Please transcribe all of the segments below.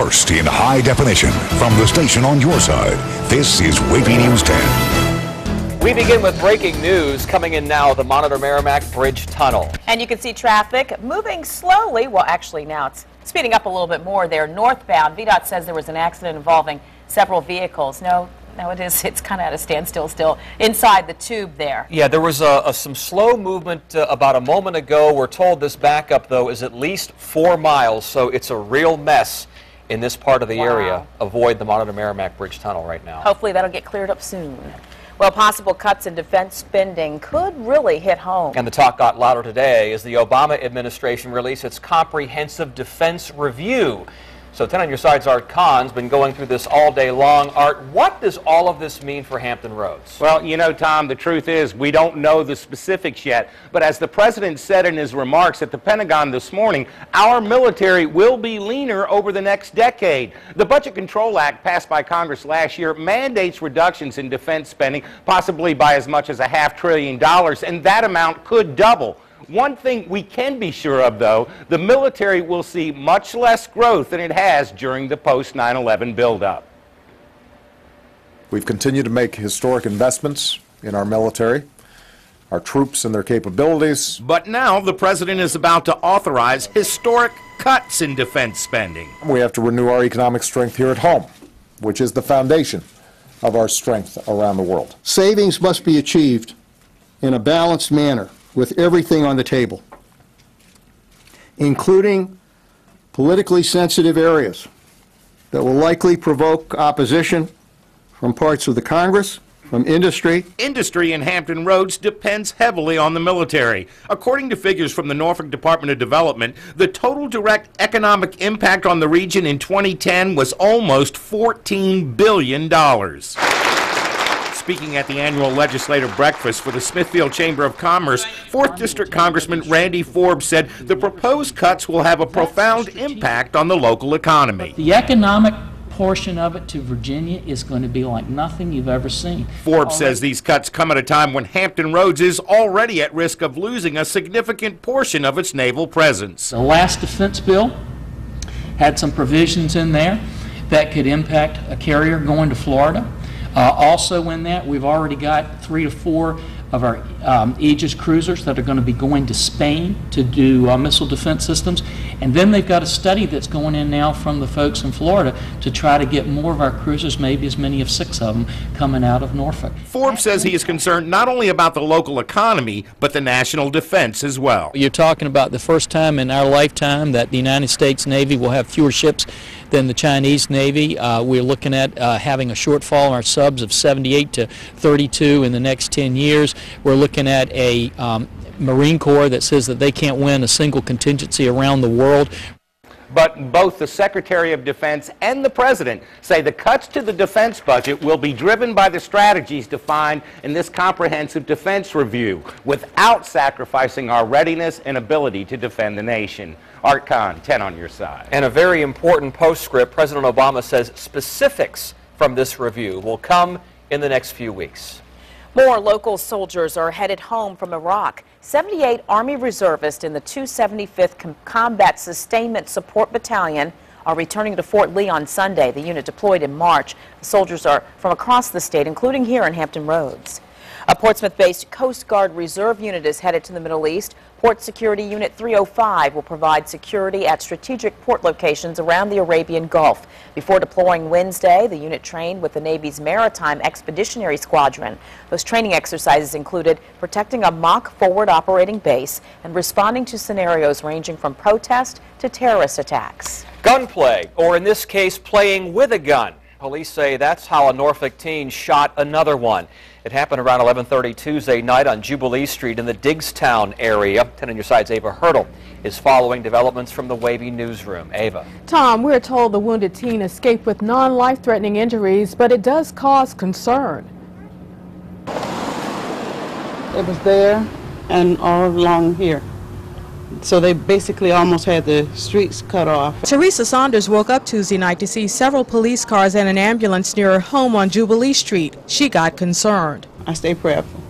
first in high definition from the station on your side. This is WAVY News 10. We begin with breaking news coming in now, the Monitor Merrimack Bridge Tunnel. And you can see traffic moving slowly. Well, actually now it's speeding up a little bit more there northbound. VDOT says there was an accident involving several vehicles. No, it's kind of at a standstill still inside the tube there. Yeah, there was some slow movement about a moment ago. We're told this backup, though, is at least 4 miles, so it's a real mess in this part of the area. Avoid the Monitor Merrimack Bridge Tunnel right now. Hopefully that'll get cleared up soon. Well, possible cuts in defense spending could really hit home. And the talk got louder today as the Obama administration released its comprehensive defense review. So 10 on your side's Art Kahn's been going through this all day long. Art, what does all of this mean for Hampton Roads? Well, you know, Tom, the truth is we don't know the specifics yet. But as the president said in his remarks at the Pentagon this morning, our military will be leaner over the next decade. The Budget Control Act passed by Congress last year mandates reductions in defense spending, possibly by as much as $500 billion, and that amount could double. One thing we can be sure of, though, the military will see much less growth than it has during the post-9/11 buildup. We've continued to make historic investments in our military, our troops and their capabilities. But now the president is about to authorize historic cuts in defense spending. We have to renew our economic strength here at home, which is the foundation of our strength around the world. Savings must be achieved in a balanced manner, with everything on the table, including politically sensitive areas that will likely provoke opposition from parts of the Congress, from industry. Industry in Hampton Roads depends heavily on the military. According to figures from the Norfolk Department of Development, the total direct economic impact on the region in 2010 was almost $14 billion. Speaking at the annual legislative breakfast for the Smithfield Chamber of Commerce, 4th District Congressman Randy Forbes said the proposed cuts will have a profound impact on the local economy. The economic portion of it to Virginia is going to be like nothing you've ever seen. Forbes says these cuts come at a time when Hampton Roads is already at risk of losing a significant portion of its naval presence. The last defense bill had some provisions in there that could impact a carrier going to Florida. Also in that, we've already got 3 to 4 of our Aegis cruisers that are going to be going to Spain to do missile defense systems. And then they've got a study that's going in now from the folks in Florida to try to get more of our cruisers, maybe as many as 6 of them, coming out of Norfolk. Forbes says he is concerned not only about the local economy, but the national defense as well. You're talking about the first time in our lifetime that the United States Navy will have fewer ships than the Chinese Navy. We're looking at having a shortfall in our subs of 78 to 32 in the next 10 years. We're looking at a Marine Corps that says that they can't win a single contingency around the world. But both the Secretary of Defense and the President say the cuts to the defense budget will be driven by the strategies defined in this comprehensive defense review without sacrificing our readiness and ability to defend the nation. Art Kahn, 10 on your side. And a very important postscript, President Obama says specifics from this review will come in the next few weeks. More local soldiers are headed home from Iraq. 78 Army reservists in the 275th Combat Sustainment Support Battalion are returning to Fort Lee on Sunday. The unit deployed in March. The soldiers are from across the state, including here in Hampton Roads. A Portsmouth-based Coast Guard Reserve unit is headed to the Middle East. Port Security Unit 305 will provide security at strategic port locations around the Arabian Gulf. Before deploying Wednesday, the unit trained with the Navy's Maritime Expeditionary Squadron. Those training exercises included protecting a mock forward operating base and responding to scenarios ranging from protest to terrorist attacks. Gunplay, or in this case, playing with a gun. Police say that's how a Norfolk teen shot another one. It happened around 11:30 Tuesday night on Jubilee Street in the Diggstown area. 10 on your side's Ava Hurdle is following developments from the WAVY newsroom. Ava. Tom, we're told the wounded teen escaped with non-life-threatening injuries, but it does cause concern. It was there and all along here. So they basically almost had the streets cut off. Teresa Saunders woke up Tuesday night to see several police cars and an ambulance near her home on Jubilee Street. She got concerned. I stay prayerful.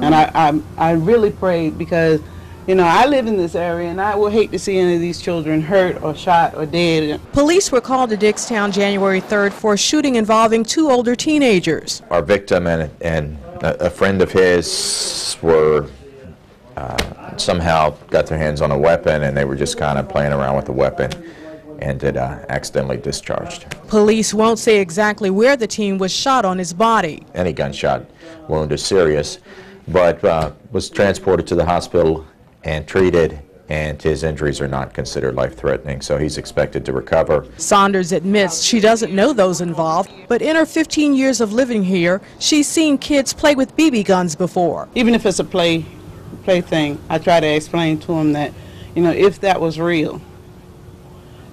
And I really prayed because You know, I live in this area, and I would hate to see any of these children hurt or shot or dead. Police were called to Dickstown January 3rd for a shooting involving 2 older teenagers. Our victim and a friend of his were somehow got their hands on a weapon, and they were just kind of playing around with the weapon, and it accidentally discharged. Police won't say exactly where the teen was shot on his body. Any gunshot wound is serious, but was transported to the hospital and treated, and his injuries are not considered life-threatening, so he's expected to recover. Saunders admits she doesn't know those involved, but in her 15 years of living here, she's seen kids play with BB guns before. Even if it's a play thing, I try to explain to them that, you know, if that was real,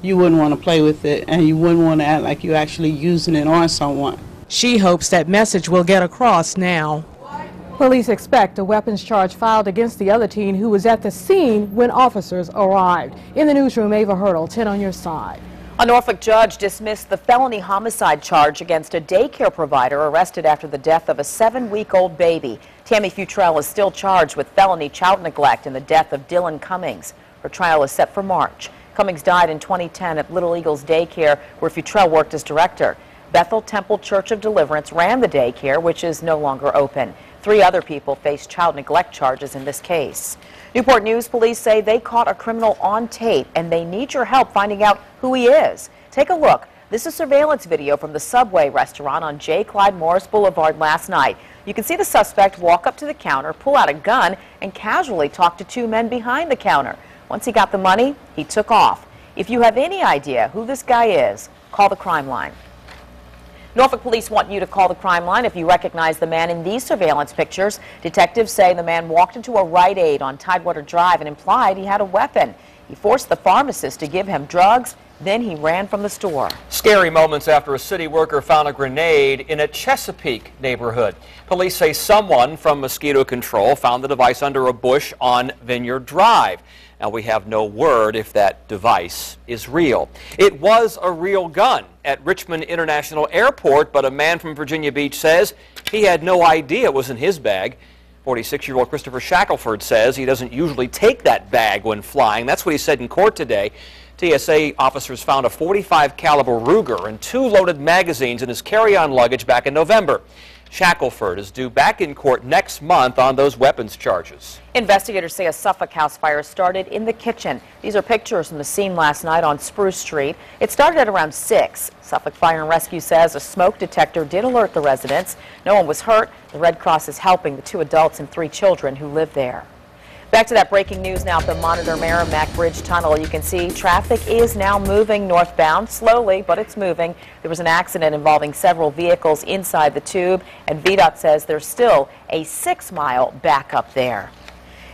you wouldn't want to play with it, and you wouldn't want to act like you're actually using it on someone. She hopes that message will get across now. Police expect a weapons charge filed against the other teen who was at the scene when officers arrived. In the newsroom, Ava Hurdle, 10 on your side. A Norfolk judge dismissed the felony homicide charge against a daycare provider arrested after the death of a 7-week-old baby. Tammy Futrell is still charged with felony child neglect in the death of Dylan Cummings. Her trial is set for March. Cummings died in 2010 at Little Eagles Daycare, where Futrell worked as director. Bethel Temple Church of Deliverance ran the daycare, which is no longer open. 3 other people face child neglect charges in this case. Newport News police say they caught a criminal on tape, and they need your help finding out who he is. Take a look. This is surveillance video from the Subway restaurant on J. Clyde Morris Boulevard last night. You can see the suspect walk up to the counter, pull out a gun, and casually talk to 2 men behind the counter. Once he got the money, he took off. If you have any idea who this guy is, call the crime line. Norfolk police want you to call the crime line if you recognize the man in these surveillance pictures. Detectives say the man walked into a Rite Aid on Tidewater Drive and implied he had a weapon. He forced the pharmacist to give him drugs, then he ran from the store. Scary moments after a city worker found a grenade in a Chesapeake neighborhood. Police say someone from mosquito control found the device under a bush on Vineyard Drive. Now, we have no word if that device is real. It was a real gun at Richmond International Airport, but a man from Virginia Beach says he had no idea it was in his bag. 46-year-old Christopher Shackelford says he doesn't usually take that bag when flying. That's what he said in court today. TSA officers found a .45 caliber Ruger and 2 loaded magazines in his carry-on luggage back in November. Shackelford is due back in court next month on those weapons charges. Investigators say a Suffolk house fire started in the kitchen. These are pictures from the scene last night on Spruce Street. It started at around 6. Suffolk Fire and Rescue says a smoke detector did alert the residents. No one was hurt. The Red Cross is helping the 2 adults and 3 children who live there. Back to that breaking news now at the Monitor Merrimack Bridge Tunnel. You can see traffic is now moving northbound, slowly, but it's moving. There was an accident involving several vehicles inside the tube, and VDOT says there's still a 6-mile backup there.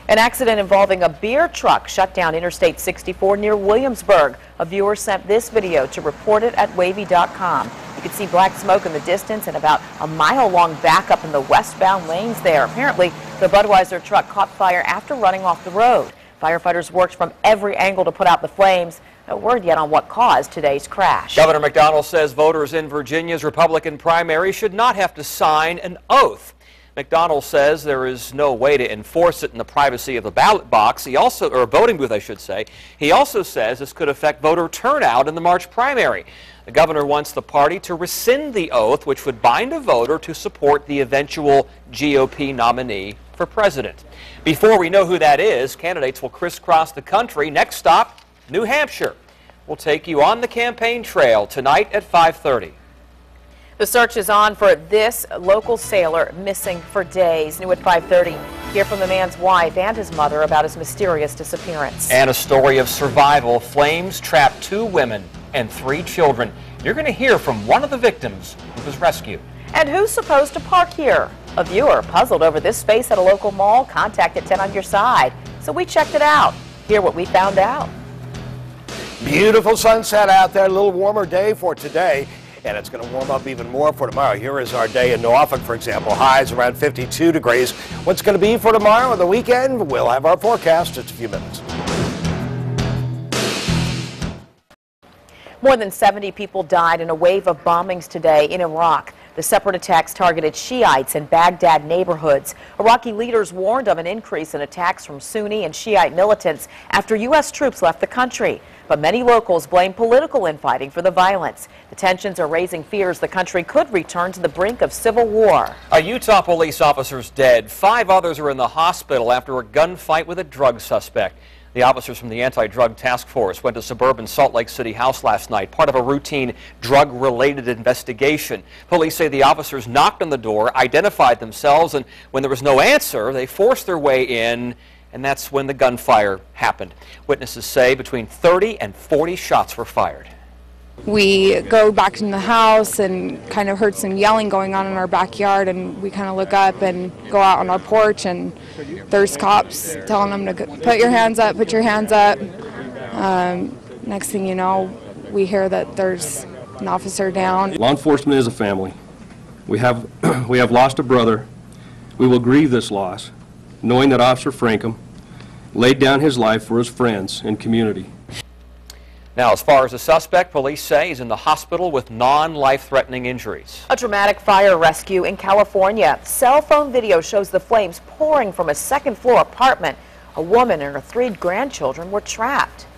An accident involving a beer truck shut down Interstate 64 near Williamsburg. A viewer sent this video to report it at WAVY.com. You can see black smoke in the distance and about a mile-long backup in the westbound lanes there. Apparently, the Budweiser truck caught fire after running off the road. Firefighters worked from every angle to put out the flames. No word yet on what caused today's crash. Governor McDonnell says voters in Virginia's Republican primary should not have to sign an oath. McDonnell says there is no way to enforce it in the privacy of the ballot box. Or voting booth, I should say. He also says this could affect voter turnout in the March primary. The governor wants the party to rescind the oath, which would bind a voter to support the eventual GOP nominee for president. Before we know who that is, candidates will crisscross the country. Next stop, New Hampshire. We'll take you on the campaign trail tonight at 5:30. The search is on for this local sailor missing for days. New at 5:30. Hear from the man's wife and his mother about his mysterious disappearance. And a story of survival. Flames trapped 2 women and 3 children. You're going to hear from one of the victims who was rescued. And who's supposed to park here? A viewer puzzled over this space at a local mall contacted 10 on your side. So we checked it out. Hear what we found out. Beautiful sunset out there. A little warmer day for today. And it's going to warm up even more for tomorrow. Here is our day in Norfolk, for example. Highs around 52 degrees. What's going to be for tomorrow and the weekend? We'll have our forecast in just a few minutes. More than 70 people died in a wave of bombings today in Iraq. The separate attacks targeted Shiites in Baghdad neighborhoods. Iraqi leaders warned of an increase in attacks from Sunni and Shiite militants after U.S. troops left the country. But many locals blame political infighting for the violence. The tensions are raising fears the country could return to the brink of civil war. A Utah police officer's dead. 5 others are in the hospital after a gunfight with a drug suspect. The officers from the Anti-Drug Task Force went to suburban Salt Lake City house last night, part of a routine drug-related investigation. Police say the officers knocked on the door, identified themselves, and when there was no answer, they forced their way in, and that's when the gunfire happened. Witnesses say between 30 and 40 shots were fired. We go back in the house and kind of heard some yelling going on in our backyard, and we kind of look up and go out on our porch, and there's cops telling them to put your hands up, put your hands up. Next thing you know, we hear that there's an officer down. Law enforcement is a family. We have lost a brother. We will grieve this loss, knowing that Officer Frankham laid down his life for his friends and community. Now, as far as the suspect, police say he's in the hospital with non-life-threatening injuries. A dramatic fire rescue in California. Cell phone video shows the flames pouring from a second-floor apartment. A woman and her 3 grandchildren were trapped.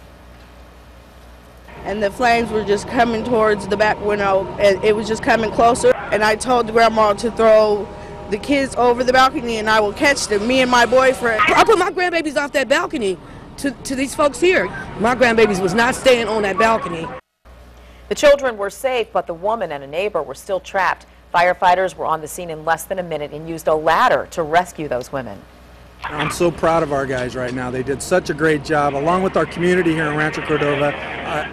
And the flames were just coming towards the back window, and it was just coming closer. And I told the grandma to throw the kids over the balcony, and I will catch them, me and my boyfriend. I put my grandbabies off that balcony to these folks here. My grandbabies was not staying on that balcony. The children were safe, but the woman and a neighbor were still trapped. Firefighters were on the scene in less than a minute and used a ladder to rescue those women. I'm so proud of our guys right now. They did such a great job. Along with our community here in Rancho Cordova,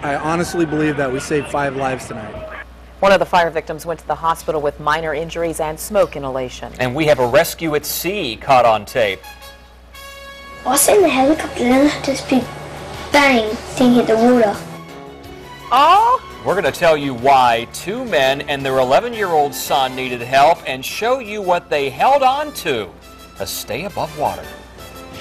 I honestly believe that we saved 5 lives tonight. One of the fire victims went to the hospital with minor injuries and smoke inhalation. And we have a rescue at sea caught on tape. I was in the helicopter and just big bang thing hit the water. Oh! We're going to tell you why 2 men and their 11-year-old son needed help and show you what they held on to stay above water.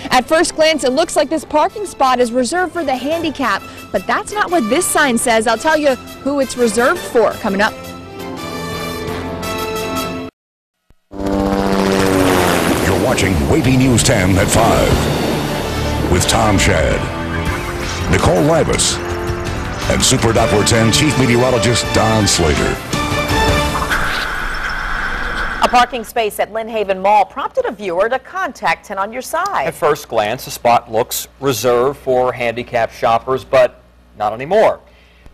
At first glance, it looks like this parking spot is reserved for the handicap, but that's not what this sign says. I'll tell you who it's reserved for coming up. You're watching WAVY News 10 at 5 with Tom Shad, Nicole Libus, and Super Doppler 10 Chief Meteorologist Don Slater. A parking space at Lynn Haven Mall prompted a viewer to contact 10 on Your Side. At first glance, the spot looks reserved for handicapped shoppers, but not anymore.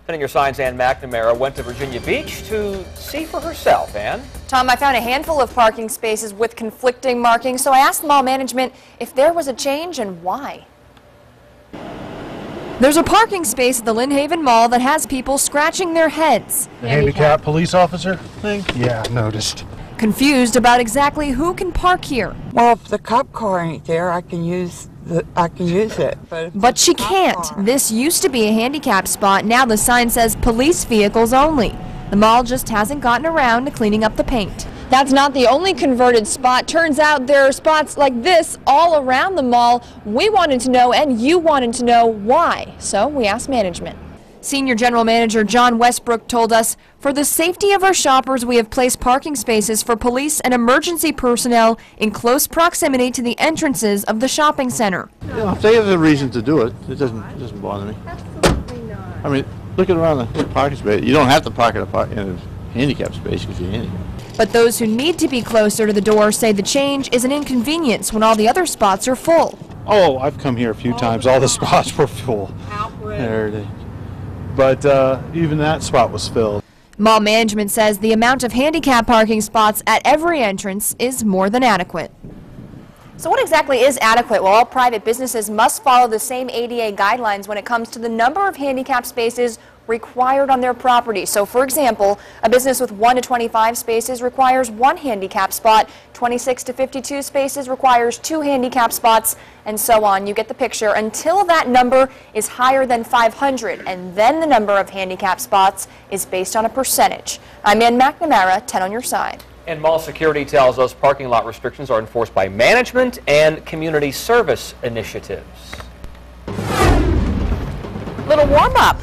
10 on Your Side's Ann McNamara went to Virginia Beach to see for herself. Ann? Tom, I found a handful of parking spaces with conflicting markings, so I asked mall management if there was a change and why. There's a parking space at the Lynn Haven Mall that has people scratching their heads. The handicap police officer thing? Yeah, noticed. Confused about exactly who can park here. Well, if the cop car ain't there, I can use it. But she can't. This used to be a handicap spot. Now the sign says police vehicles only. The mall just hasn't gotten around to cleaning up the paint. That's not the only converted spot. Turns out there are spots like this all around the mall. We wanted to know, and you wanted to know why. So we asked management. Senior General Manager John Westbrook told us, for the safety of our shoppers, we have placed parking spaces for police and emergency personnel in close proximity to the entrances of the shopping center. You know, if they have a reason to do it, it doesn't bother me. Absolutely not. I mean, looking around the parking space, you don't have to park in a handicap space because you're handicapped. But those who need to be closer to the door say the change is an inconvenience when all the other spots are full. Oh, I've come here a few times. All the spots were full. But even that spot was filled. Mall management says the amount of handicap parking spots at every entrance is more than adequate. So what exactly is adequate? Well, all private businesses must follow the same ADA guidelines when it comes to the number of handicap spaces required on their property. So, for example, a business with 1 to 25 spaces requires 1 handicap spot, 26 to 52 spaces requires 2 handicap spots, and so on. You get the picture until that number is higher than 500, and then the number of handicap spots is based on a percentage. I'm Ann McNamara, 10 on Your Side. And mall security tells us parking lot restrictions are enforced by management and community service initiatives. Little warm-up.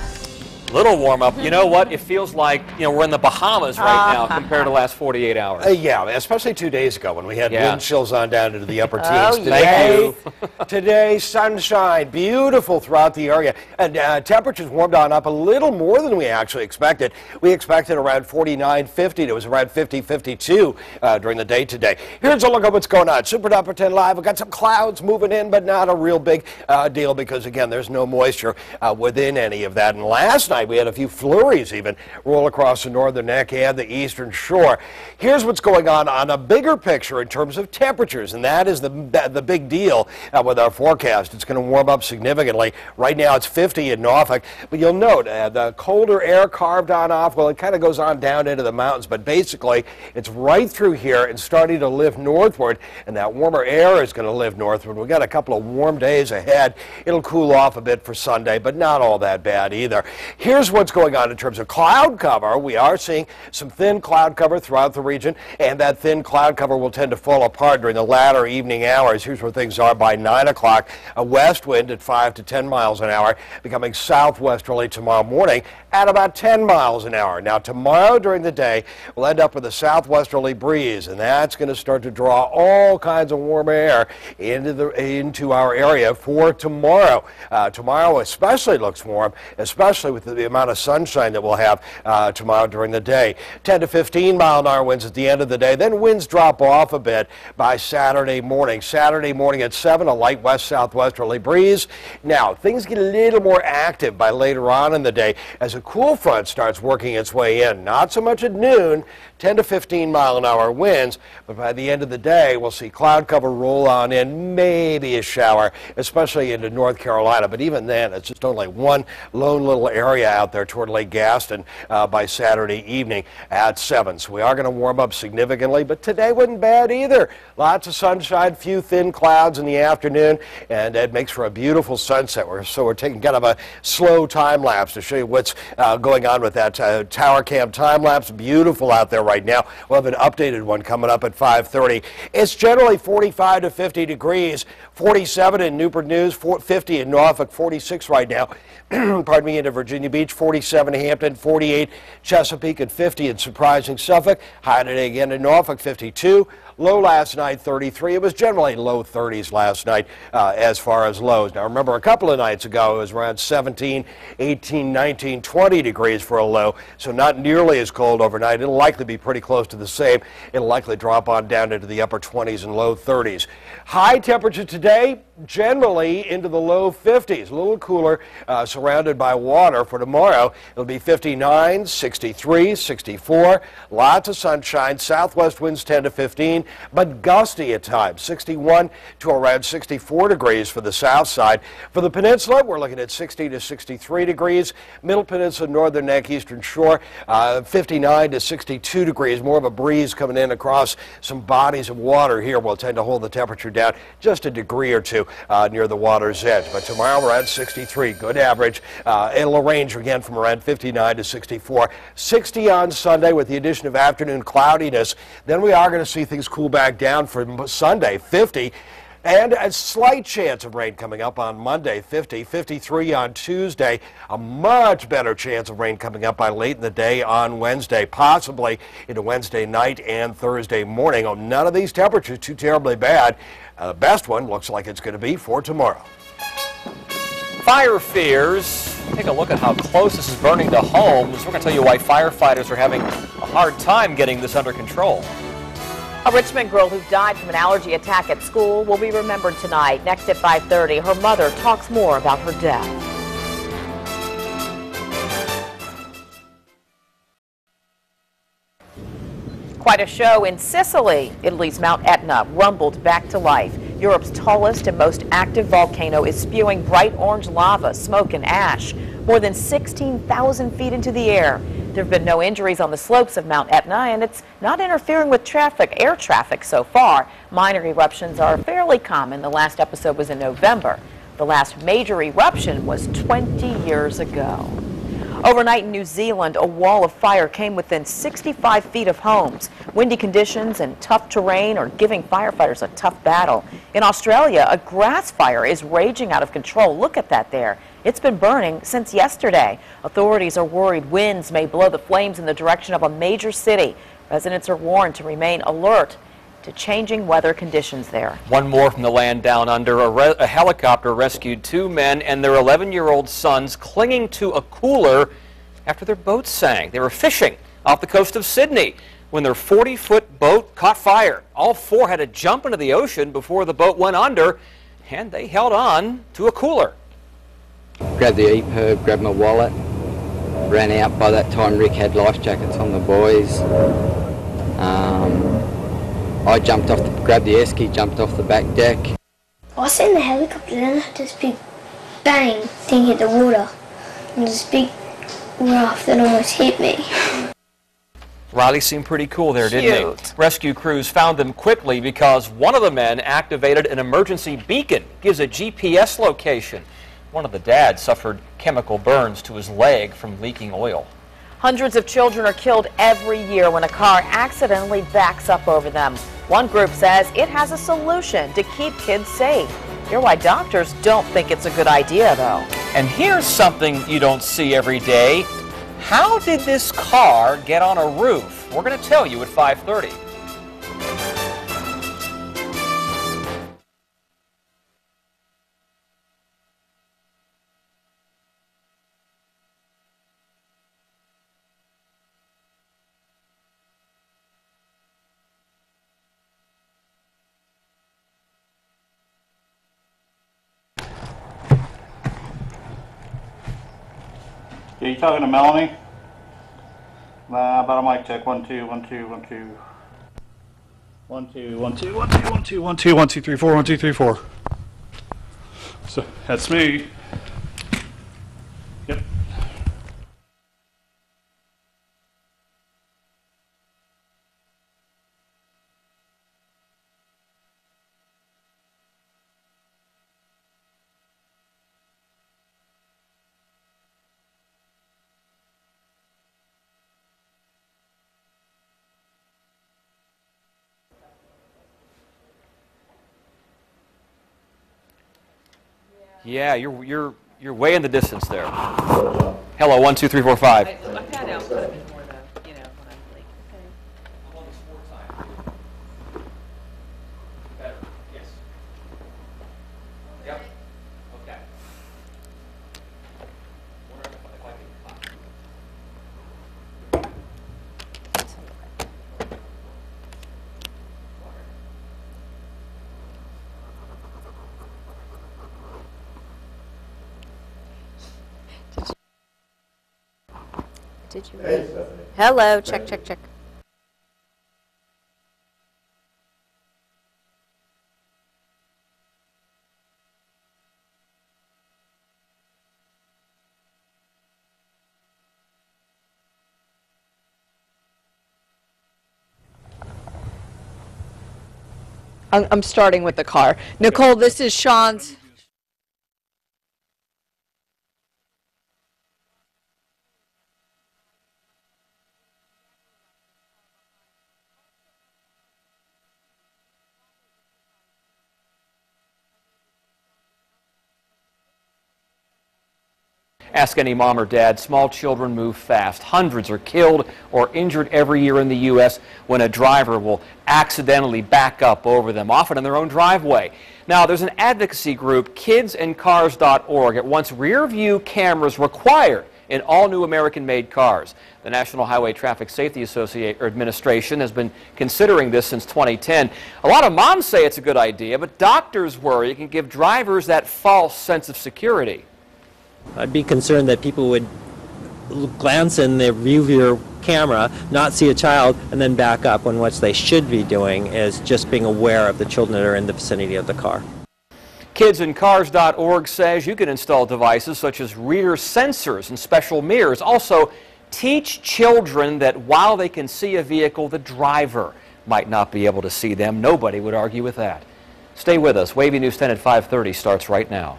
Little warm up. You know what? It feels like, we're in the Bahamas right now compared to the last 48 hours. Yeah, especially 2 days ago when we had wind chills on down into the upper teens. Oh, thank you. Today, sunshine, beautiful throughout the area. And temperatures warmed on up a little more than we actually expected. We expected around 49, 50. It was around 50, 52 during the day today. Here's a look at what's going on. Super Dapper 10 Live. We've got some clouds moving in, but not a real big deal because, again, there's no moisture within any of that. And last night, we had a few flurries even roll across the northern neck and the eastern shore. Here's what's going on a bigger picture in terms of temperatures, and that is the big deal with our forecast. It's going to warm up significantly. Right now it's 50 in Norfolk, but you'll note the colder air carved on off. Well, it kind of goes on down into the mountains, but basically it's right through here and starting to lift northward, and that warmer air is going to live northward. We've got a couple of warm days ahead. It'll cool off a bit for Sunday, but not all that bad either. Here's what's going on in terms of cloud cover. We are seeing some thin cloud cover throughout the region, and that thin cloud cover will tend to fall apart during the latter evening hours. Here's where things are by 9 o'clock. A west wind at 5 to 10 miles an hour, becoming southwesterly tomorrow morning at about 10 miles an hour. Now, tomorrow during the day, we'll end up with a southwesterly breeze, and that's going to start to draw all kinds of warm air into our area for tomorrow. Tomorrow especially looks warm, especially with the amount of sunshine that we'll have tomorrow during the day. 10 to 15 mile an hour winds at the end of the day. Then winds drop off a bit by Saturday morning. Saturday morning at 7, a light west-southwesterly breeze. Now, things get a little more active by later on in the day as a cool front starts working its way in. Not so much at noon, 10 to 15 mile an hour winds, but by the end of the day, we'll see cloud cover roll on in, maybe a shower, especially into North Carolina. But even then, it's just only one lone little area out there toward Lake Gaston by Saturday evening at 7. So we are going to warm up significantly, but today wasn't bad either. Lots of sunshine, few thin clouds in the afternoon, and it makes for a beautiful sunset. So we're taking kind of a slow time lapse to show you what's going on with that tower cam time lapse. Beautiful out there right now. We'll have an updated one coming up at 5:30. It's generally 45 to 50 degrees, 47 in Newport News, 50 in Norfolk, 46 right now. Pardon me, into Virginia Beach, 47 Hampton, 48 Chesapeake, and 50 in surprising Suffolk. High today again in Norfolk, 52. Low last night, 33. It was generally low 30s last night as far as lows. Now, remember, a couple of nights ago, it was around 17, 18, 19, 20 degrees for a low, so not nearly as cold overnight. It'll likely be pretty close to the same. It'll likely drop on down into the upper 20s and low 30s. High temperature today, generally into the low 50s. A little cooler, surrounded by water. For tomorrow, it'll be 59, 63, 64. Lots of sunshine. Southwest winds 10 to 15. But gusty at times, 61 to around 64 degrees for the south side. For the peninsula, we're looking at 60 to 63 degrees. Middle Peninsula, Northern Neck, Eastern Shore, 59 to 62 degrees. More of a breeze coming in across some bodies of water here will tend to hold the temperature down just a degree or two near the water's edge. But tomorrow we're at 63, good average. It'll range again from around 59 to 64. 60 on Sunday with the addition of afternoon cloudiness. Then we are going to see things cool back down for Sunday, 50. And a slight chance of rain coming up on Monday, 50, 53 on Tuesday. A much better chance of rain coming up by late in the day on Wednesday, possibly into Wednesday night and Thursday morning. Oh, none of these temperatures too terribly bad. The best one looks like it's going to be for tomorrow. Fire fears. Take a look at how close this is burning to homes. We're going to tell you why firefighters are having a hard time getting this under control. A Richmond girl who died from an allergy attack at school will be remembered tonight. Next at 5:30, her mother talks more about her death. Quite a show in Sicily. Italy's Mount Etna rumbled back to life. Europe's tallest and most active volcano is spewing bright orange lava, smoke, and ash, more than 16,000 feet into the air. There have been no injuries on the slopes of Mount Etna, and it's not interfering with air traffic so far. Minor eruptions are fairly common. The last episode was in November. The last major eruption was 20 years ago. Overnight in New Zealand, a wall of fire came within 65 feet of homes. Windy conditions and tough terrain are giving firefighters a tough battle. In Australia, a grass fire is raging out of control. Look at that there. It's been burning since yesterday. Authorities are worried winds may blow the flames in the direction of a major city. Residents are warned to remain alert to changing weather conditions there. One more from the land down under. A helicopter rescued 2 men and their 11-year-old sons clinging to a cooler after their boat sank. They were fishing off the coast of Sydney when their 40-foot boat caught fire. All 4 had to jump into the ocean before the boat went under, and they held on to a cooler. Grabbed the EPIRB, grabbed my wallet, ran out. By that time Rick had life jackets on the boys. I jumped off, grabbed the esky, jumped off the back deck. I was in the helicopter, then I had this big bang thing hit the water. And this big raft that almost hit me. Riley seemed pretty cool there, didn't he? Rescue crews found them quickly because one of the men activated an emergency beacon, gives a GPS location. One of the dads suffered chemical burns to his leg from leaking oil. Hundreds of children are killed every year when a car accidentally backs up over them. One group says it has a solution to keep kids safe. Hear why doctors don't think it's a good idea, though. And here's something you don't see every day. How did this car get on a roof? We're going to tell you at 5:30. Are you talking to Melanie? About a mic check. 1 2 1 2 1 2 1 2 1 2 1 2 1 2 1 2 1 2 3 4 1 2 3 4. So that's me. Yep. Yeah, you're way in the distance there. Hello, 1 2 3 4 5. I found out kind of more though, you know, when I'm like, okay. I'm on the sports side. Better, yes. Yep. Okay. Wonder if I can clap. Did you? Hey, hello, check, check, check. I'm starting with the car. Nicole, this is Sean's. Ask any mom or dad, small children move fast. Hundreds are killed or injured every year in the U.S. when a driver will accidentally back up over them, often in their own driveway. Now, there's an advocacy group, kidsandcars.org. It wants rear-view cameras required in all new American-made cars. The National Highway Traffic Safety Administration has been considering this since 2010. A lot of moms say it's a good idea, but doctors worry it can give drivers that false sense of security. I'd be concerned that people would glance in their view camera, not see a child, and then back up when what they should be doing is just being aware of the children that are in the vicinity of the car. Kidsandcars.org says you can install devices such as rear sensors and special mirrors. Also, teach children that while they can see a vehicle, the driver might not be able to see them. Nobody would argue with that. Stay with us. WAVY News 10 at 5:30 starts right now.